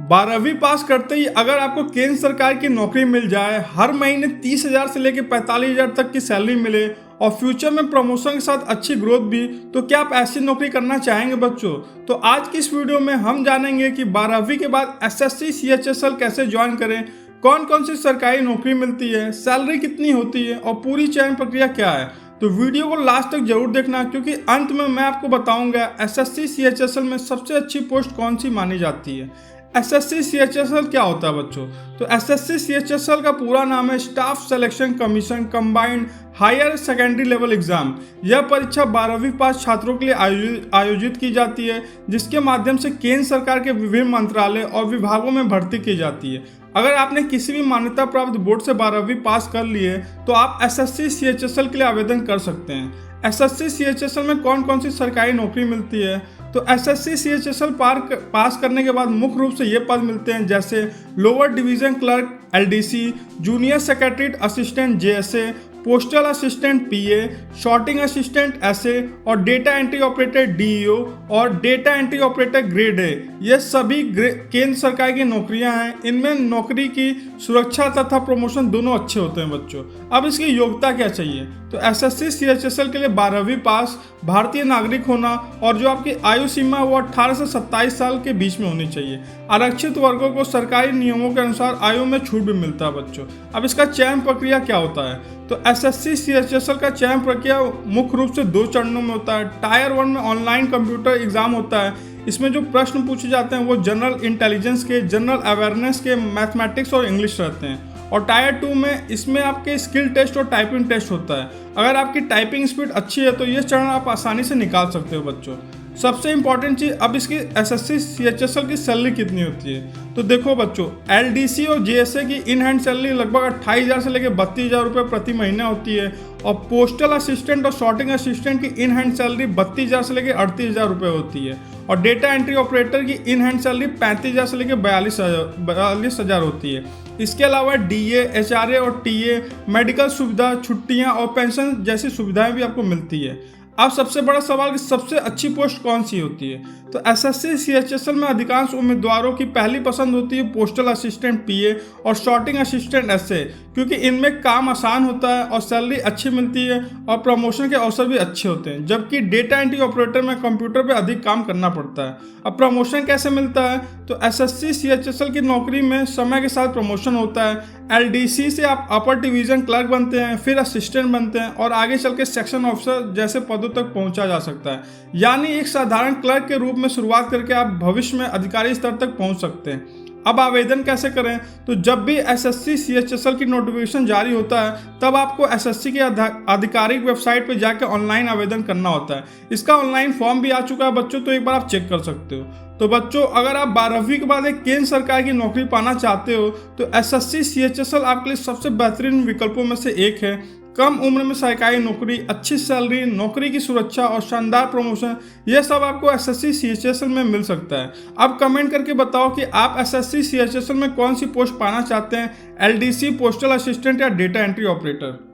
12वीं पास करते ही अगर आपको केंद्र सरकार की नौकरी मिल जाए, हर महीने 30,000 से लेकर 45,000 तक की सैलरी मिले और फ्यूचर में प्रमोशन के साथ अच्छी ग्रोथ भी, तो क्या आप ऐसी नौकरी करना चाहेंगे बच्चों? तो आज की इस वीडियो में हम जानेंगे कि 12वीं के बाद एसएससी सीएचएसएल कैसे ज्वाइन करें, कौन कौन सी सरकारी नौकरी मिलती है, सैलरी कितनी होती है और पूरी चयन प्रक्रिया क्या है। तो वीडियो को लास्ट तक जरूर देखना, क्योंकि अंत में मैं आपको बताऊंगा एसएससी सीएचएसएल में सबसे अच्छी पोस्ट कौन सी मानी जाती है। एसएससी सीएचएसएल क्या होता है बच्चों? तो एसएससी सीएचएसएल का पूरा नाम है staff selection commission combined higher secondary level exam. यह परीक्षा 12वीं पास छात्रों के लिए आयोजित की जाती है, जिसके माध्यम से केंद्र सरकार के विभिन्न मंत्रालय और विभागों में भर्ती की जाती है। अगर आपने किसी भी मान्यता प्राप्त बोर्ड से 12वीं पास कर ली है तो आप एसएससी सीएचएसएल के लिए आवेदन कर सकते हैं। एसएससी सीएचएसएल में कौन कौन सी सरकारी नौकरी मिलती है? तो एसएससी सीएचएसएल पास करने के बाद मुख्य रूप से ये पद मिलते हैं, जैसे lower division clerk LDC, junior secretariat assistant JSA, postal assistant PA, sorting assistant SA और डेटा एंट्री ऑपरेटर डीईओ और data entry operator grade A. ये सभी केंद्र सरकार की नौकरियां हैं। इनमें नौकरी की सुरक्षा तथा प्रमोशन दोनों अच्छे होते हैं बच्चों। अब इसकी योग्यता क्या चाहिए? तो एसएससी सीएचएसएल के लिए 12वीं पास, भारतीय नागरिक होना और जो आपकी आयु सीमा है वो 18 से 27 साल के बीच में होनी चाहिए। आरक्षित वर्गों को सरकारी नियमों के अनुसार आयु में छूट भी मिलता है बच्चों। अब इसका चयन प्रक्रिया क्या होता है? तो एसएससी सीएचएसएल का चयन प्रक्रिया मुख्य रूप से 2 चरणों में होता है। टायर 1 में ऑनलाइन कंप्यूटर एग्जाम होता है। इसमें जो प्रश्न पूछे जाते हैं वो जनरल इंटेलिजेंस के, जनरल अवेयरनेस के, मैथमेटिक्स और इंग्लिश रहते हैं। और टायर 2 में इसमें आपके स्किल टेस्ट और टाइपिंग टेस्ट होता है। अगर आपकी टाइपिंग स्पीड अच्छी है तो ये चरण आप आसानी से निकाल सकते हो बच्चों। सबसे इंपॉर्टेंट चीज़, अब इसकी एसएससी सीएचएसएल की सैलरी कितनी होती है? तो देखो बच्चों, एलडीसी और जेएसए की इन हैंड सैलरी लगभग 28,000 से लेकर 32,000 रुपये प्रति महीना होती है और पोस्टल असिस्टेंट और शॉर्टिंग असिस्टेंट की इन हैंड सैलरी 32,000 से लेकर 38,000 रुपये होती है और डेटा एंट्री ऑपरेटर की इन हैंड सैलरी 35,000 से लेकर 42,000 होती है। इसके अलावा डीए, एचआरए और टीए, मेडिकल सुविधा, छुट्टियां और पेंशन जैसी सुविधाएं भी आपको मिलती है। अब सबसे बड़ा सवाल कि सबसे अच्छी पोस्ट कौन सी होती है? तो एसएससी सीएचएसएल में अधिकांश उम्मीदवारों की पहली पसंद होती है पोस्टल असिस्टेंट पीए और शॉर्टिंग असिस्टेंट एसए, क्योंकि इनमें काम आसान होता है और सैलरी अच्छी मिलती है और प्रमोशन के अवसर भी अच्छे होते हैं। जबकि डेटा एंट्री ऑपरेटर में कंप्यूटर पर अधिक काम करना पड़ता है। अब प्रमोशन कैसे मिलता है? तो एसएससी सीएचएसएल की नौकरी में समय के साथ प्रमोशन होता है। एलडीसी से आप अपर डिवीजन क्लर्क बनते हैं, फिर असिस्टेंट बनते हैं और आगे चल के सेक्शन ऑफिसर जैसे पदों तक पहुंचा जा सकता है। यानी एक साधारण क्लर्क के रूप में शुरुआत करके आप भविष्य में अधिकारी स्तर तक पहुंच सकते हैं। अब आवेदन कैसे करें? तो जब भी एसएससी सीएचएसएल की नोटिफिकेशन जारी होता है तब आपको एसएससी की आधिकारिक वेबसाइट पर जाकर ऑनलाइन आवेदन करना होता है। इसका ऑनलाइन फॉर्म भी आ चुका है बच्चों, तो एक बार आप चेक कर सकते हो। तो बच्चों, अगर आप 12वीं के बाद एक केंद्र सरकार की नौकरी पाना चाहते हो तो एसएससी सीएचएसएल आपके लिए सबसे बेहतरीन विकल्पों में से एक है। कम उम्र में सरकारी नौकरी, अच्छी सैलरी, नौकरी की सुरक्षा और शानदार प्रमोशन, यह सब आपको एसएससी सीएचएसएल में मिल सकता है। अब कमेंट करके बताओ कि आप एसएससी सीएचएसएल में कौन सी पोस्ट पाना चाहते हैं, एलडीसी, पोस्टल असिस्टेंट या डेटा एंट्री ऑपरेटर।